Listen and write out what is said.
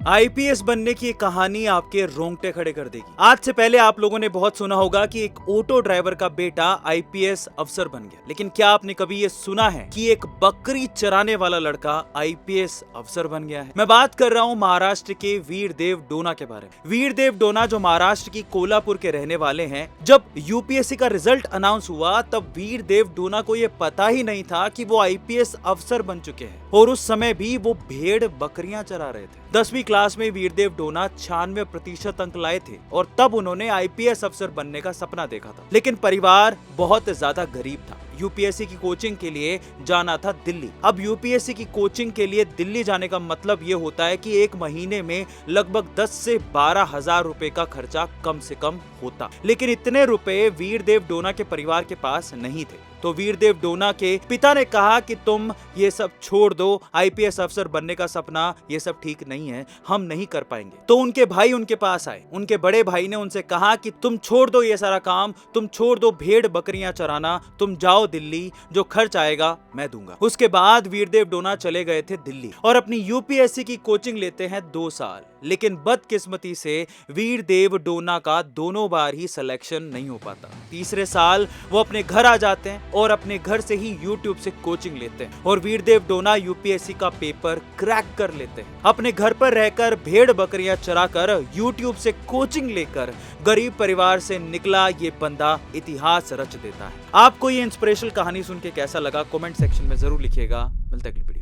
IPS बनने की एक कहानी आपके रोंगटे खड़े कर देगी। आज से पहले आप लोगों ने बहुत सुना होगा कि एक ऑटो ड्राइवर का बेटा आईपीएस अफसर बन गया, लेकिन क्या आपने कभी ये सुना है कि एक बकरी चराने वाला लड़का आईपीएस अफसर बन गया है? मैं बात कर रहा हूँ महाराष्ट्र के वीरदेव डोना के बारे में। वीरदेव डोना जो महाराष्ट्र की कोल्हापुर के रहने वाले हैं, जब यूपीएससी का रिजल्ट अनाउंस हुआ तब वीरदेव डोना को यह पता ही नहीं था कि वो आईपीएस अफसर बन चुके हैं, और उस समय भी वो भेड़ बकरियां चरा रहे थे। 10वीं क्लास में वीरदेव डोना 96% अंक लाए थे और तब उन्होंने आईपीएस अफसर बनने का सपना देखा था। लेकिन परिवार बहुत ज्यादा गरीब था। यूपीएससी की कोचिंग के लिए जाना था दिल्ली। अब यूपीएससी की कोचिंग के लिए दिल्ली जाने का मतलब ये होता है कि एक महीने में लगभग 10 से 12 हजार रुपए का खर्चा कम से कम होता, लेकिन इतने रुपए वीरदेव डोना के परिवार के पास नहीं थे। तो वीरदेव डोना के पिता ने कहा कि तुम ये सब छोड़ दो, आईपीएस अफसर बनने का सपना ये सब ठीक नहीं है, हम नहीं कर पाएंगे। तो उनके भाई उनके पास आए। उनके बड़े भाई ने उनसे कहा कि तुम छोड़ दो ये सारा काम, तुम छोड़ दो भेड़ बकरियां चराना, तुम जाओ दिल्ली, जो खर्च आएगा मैं दूंगा। उसके बाद वीरदेव डोना चले गए थे दिल्ली और अपनी यूपीएससी की कोचिंग लेते हैं 2 साल। लेकिन बदकिस्मती से वीरदेव डोना का दोनों बार ही सिलेक्शन नहीं हो पाता। तीसरे साल वो अपने घर आ जाते हैं और अपने घर से ही यूट्यूब से कोचिंग लेते हैं और वीरदेव डोना यूपीएससी का पेपर क्रैक कर लेते हैं। अपने घर पर रहकर भेड़ बकरियां चराकर यूट्यूब से कोचिंग लेकर गरीब परिवार से निकला ये बंदा इतिहास रच देता है। आपको ये इंस्पिरेशनल कहानी सुन के कैसा लगा? कमेंट सेक्शन में जरूर लिखिएगा। मिलते हैं अगली वीडियो।